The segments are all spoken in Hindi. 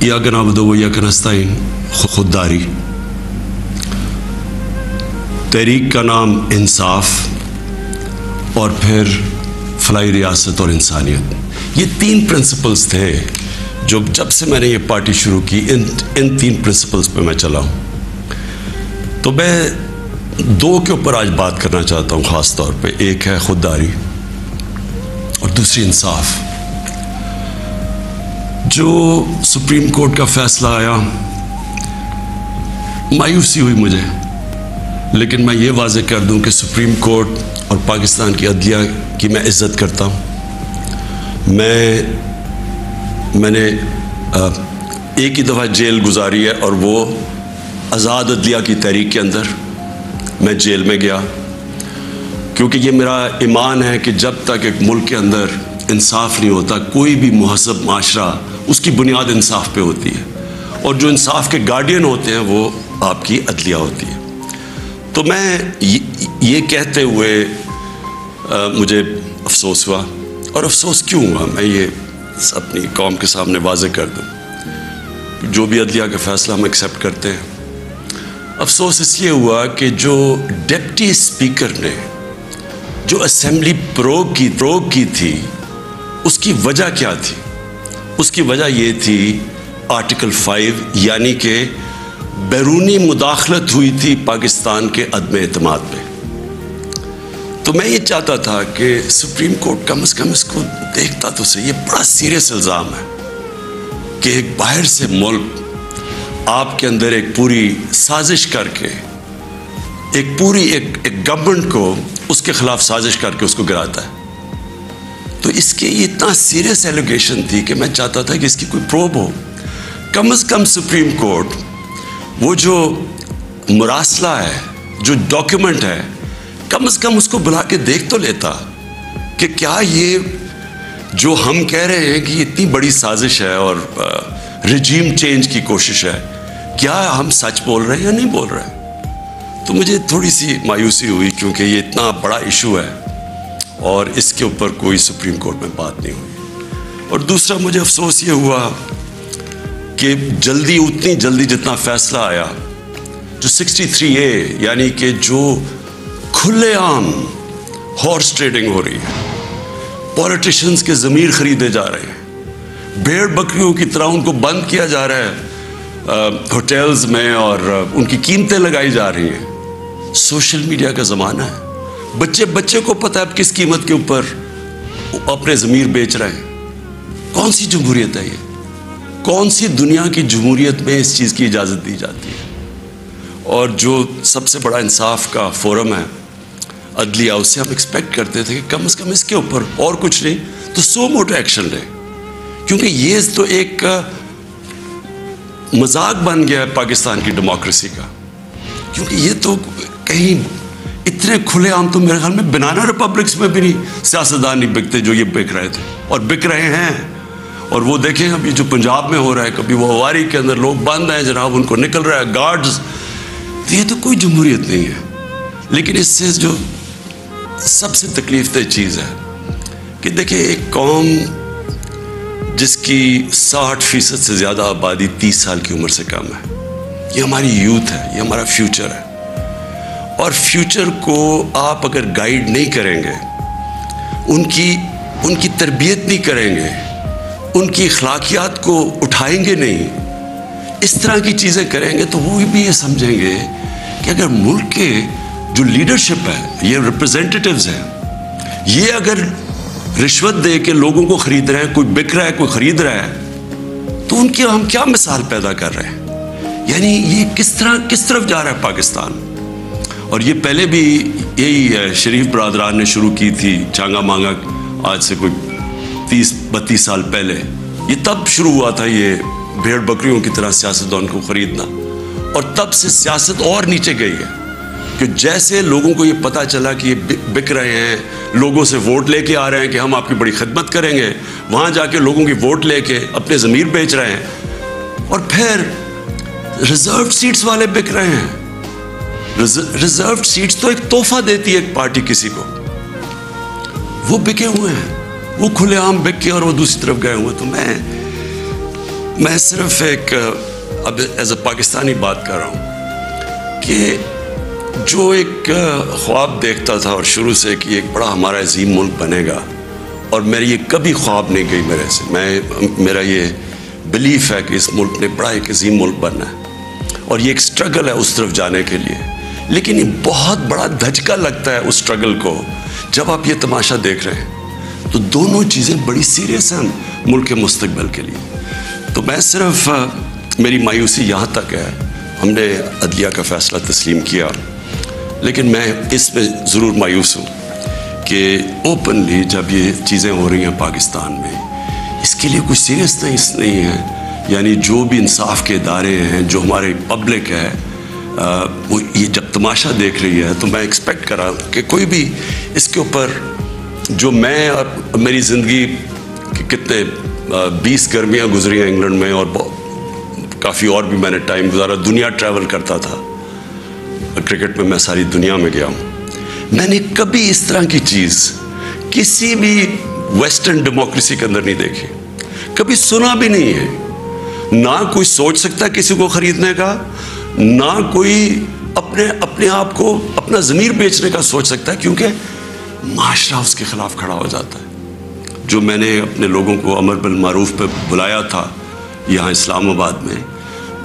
इय्याका नअबुदु व इय्याका नस्तईन खुददारी, तहरीक का नाम इंसाफ और फिर फलाई रियासत और इंसानियत। ये तीन प्रिंसिपल्स थे जो जब से मैंने ये पार्टी शुरू की इन तीन प्रिंसिपल्स पे मैं चला हूँ। तो मैं दो के ऊपर आज बात करना चाहता हूँ ख़ास तौर पे। एक है खुददारी और दूसरी इंसाफ। जो सुप्रीम कोर्ट का फैसला आया, मायूसी हुई मुझे, लेकिन मैं ये वाज़ेह कर दूं कि सुप्रीम कोर्ट और पाकिस्तान की अदलिया की मैं इज़्ज़त करता हूँ। मैंने एक ही दफ़ा जेल गुजारी है और वो आज़ाद अदलिया की तहरीक के अंदर मैं जेल में गया, क्योंकि ये मेरा ईमान है कि जब तक एक मुल्क के अंदर इंसाफ नहीं होता, कोई भी मुहज़्ज़ब माशरा उसकी बुनियाद इंसाफ पे होती है, और जो इंसाफ के गार्डियन होते हैं वो आपकी अदलिया होती है। तो मैं ये कहते हुए मुझे अफसोस हुआ, और अफसोस क्यों हुआ मैं ये अपनी कौम के सामने वाज़ेह कर दूँ। जो भी अदलिया का फ़ैसला हम एक्सेप्ट करते हैं, अफसोस इसलिए हुआ कि जो डिप्टी स्पीकर ने जो असेंबली प्रोग की थी, उसकी वजह क्या थी? उसकी वजह ये थी आर्टिकल 5, यानी कि बैरूनी मुदाखलत हुई थी पाकिस्तान के अदम एतमाद पे। तो मैं ये चाहता था कि सुप्रीम कोर्ट कम से कम इसको देखता तो सही। ये बड़ा सीरियस इल्ज़ाम है कि एक बाहर से मुल्क आपके अंदर एक पूरी साजिश करके एक गवर्नमेंट को उसके खिलाफ साजिश करके उसको गिराता है। तो इसके ये इतना सीरियस एलिगेशन थी कि मैं चाहता था कि इसकी कोई प्रोब हो। कम से कम सुप्रीम कोर्ट वो जो मुरासला है, जो डॉक्यूमेंट है, कम से कम उसको बुला के देख तो लेता कि क्या ये जो हम कह रहे हैं कि इतनी बड़ी साजिश है और रिजीम चेंज की कोशिश है, क्या हम सच बोल रहे हैं या नहीं बोल रहे हैं। तो मुझे थोड़ी सी मायूसी हुई, क्योंकि ये इतना बड़ा इशू है और इसके ऊपर कोई सुप्रीम कोर्ट में बात नहीं हुई। और दूसरा मुझे अफसोस ये हुआ कि उतनी जल्दी जितना फैसला आया, जो 63A, यानी कि जो खुलेआम हॉर्स ट्रेडिंग हो रही है, पॉलिटिशियंस के ज़मीर खरीदे जा रहे हैं, भेड़ बकरियों की तरह उनको बंद किया जा रहा है होटल्स में और उनकी कीमतें लगाई जा रही हैं। सोशल मीडिया का ज़माना है, बच्चे को पता है आप किस कीमत के ऊपर अपने ज़मीर बेच रहे हैं। कौन सी जमहूरियत है ये? कौन सी दुनिया की जमहूरियत में इस चीज़ की इजाज़त दी जाती है? और जो सबसे बड़ा इंसाफ का फोरम है अदलिया, उससे हम एक्सपेक्ट करते थे कि कम से कम इसके ऊपर और कुछ नहीं तो सो मोटो एक्शन ले, क्योंकि ये तो एक मजाक बन गया है पाकिस्तान की डेमोक्रेसी का। क्योंकि ये तो कहीं इतने खुलेआम तो मेरे ख्याल में बनाना रिपब्लिक्स में भी नहीं सियासतदान नहीं बिकते जो ये बिक रहे थे और बिक रहे हैं। और वो देखें अभी जो पंजाब में हो रहा है, कभी वो अवारी के अंदर लोग बंद हैं जनाब, उनको निकल रहा है गार्ड्स। तो ये तो कोई जमहूरियत नहीं है। लेकिन इससे जो सबसे तकलीफदेह चीज़ है कि देखिए, एक कौम जिसकी 60% से ज़्यादा आबादी 30 साल की उम्र से कम है, ये हमारी यूथ है, ये हमारा फ्यूचर है। और फ्यूचर को आप अगर गाइड नहीं करेंगे, उनकी तरबियत नहीं करेंगे, उनकी अखलाकियात को उठाएंगे नहीं, इस तरह की चीज़ें करेंगे, तो वो भी ये समझेंगे कि अगर मुल्क के जो लीडरशिप है, ये रिप्रेजेंटेटिव्स हैं, ये अगर रिश्वत दे के लोगों को खरीद रहे हैं, कोई बिक रहा है, कोई खरीद रहा है, तो उनकी हम क्या मिसाल पैदा कर रहे हैं। यानी ये किस तरफ जा रहा है पाकिस्तान। और ये पहले भी यही शरीफ बरादरान ने शुरू की थी चांगा मांगा, आज से कोई 30-32 साल पहले। ये तब शुरू हुआ था, ये भेड़ बकरियों की तरह सियासतदान को खरीदना, और तब से सियासत और नीचे गई है कि जैसे लोगों को ये पता चला कि ये बिक रहे हैं, लोगों से वोट लेके आ रहे हैं कि हम आपकी बड़ी खिदमत करेंगे, वहाँ जाके लोगों की वोट लेके अपने ज़मीर बेच रहे हैं। और फिर रिजर्व सीट्स वाले बिक रहे हैं। रिजर्व सीट्स तो एक तोहफा देती है एक पार्टी किसी को, वो बिके हुए हैं, वो खुलेआम बिक के और वो दूसरी तरफ गए हुए। तो मैं सिर्फ एक अब एज अ पाकिस्तानी बात कर रहा हूँ कि जो एक ख्वाब देखता था और शुरू से कि एक बड़ा हमारा अजीम मुल्क बनेगा, और मेरी ये कभी ख्वाब नहीं गई मेरे से। मेरा ये बिलीफ है कि इस मुल्क ने बड़ा एक अजीम मुल्क बनना है, और ये एक स्ट्रगल है उस तरफ जाने के लिए। लेकिन ये बहुत बड़ा धचका लगता है उस स्ट्रगल को जब आप ये तमाशा देख रहे हैं। तो दोनों चीज़ें बड़ी सीरियस हैं मुल्क के मुस्तकबिल के लिए। तो मैं सिर्फ मेरी मायूसी यहाँ तक है, हमने अदलिया का फ़ैसला तस्लीम किया, लेकिन मैं इसमें ज़रूर मायूस हूँ कि ओपनली जब ये चीज़ें हो रही हैं पाकिस्तान में, इसके लिए कुछ सीरियसनेस नहीं है। यानी जो भी इंसाफ के इदारे हैं, जो हमारे पब्लिक है, वो ये जब तमाशा देख रही है, तो मैं एक्सपेक्ट कर रहा हूँ कि कोई भी इसके ऊपर, जो मैं और मेरी ज़िंदगी कितने 20 गर्मियाँ गुजरी हैं इंग्लैंड में, और काफ़ी और भी मैंने टाइम गुजारा, दुनिया ट्रैवल करता था, क्रिकेट में मैं सारी दुनिया में गया हूँ। मैंने कभी इस तरह की चीज़ किसी भी वेस्टर्न डेमोक्रेसी के अंदर नहीं देखी, कभी सुना भी नहीं है। ना कोई सोच सकता किसी को ख़रीदने का, ना कोई अपने आप को, अपना ज़मीर बेचने का सोच सकता है, क्योंकि माशरा उसके ख़िलाफ़ खड़ा हो जाता है। जो मैंने अपने लोगों को अमर बिल मारूफ पे बुलाया था यहाँ इस्लामाबाद में,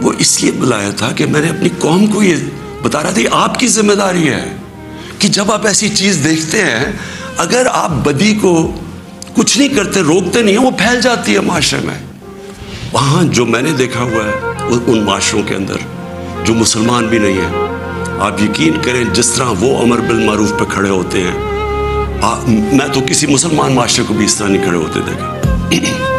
वो इसलिए बुलाया था कि मैंने अपनी कौम को ये बता रहा था, आपकी जिम्मेदारी है कि जब आप ऐसी चीज़ देखते हैं, अगर आप बदी को कुछ नहीं करते, रोकते नहीं हैं, वो फैल जाती है माशरे में। वहाँ जो मैंने देखा हुआ है उन माशरों के अंदर जो मुसलमान भी नहीं है, आप यकीन करें जिस तरह वो अमर बिल मारूफ पे खड़े होते हैं, मैं तो किसी मुसलमान माशरे को भी इस तरह नहीं खड़े होते देखे।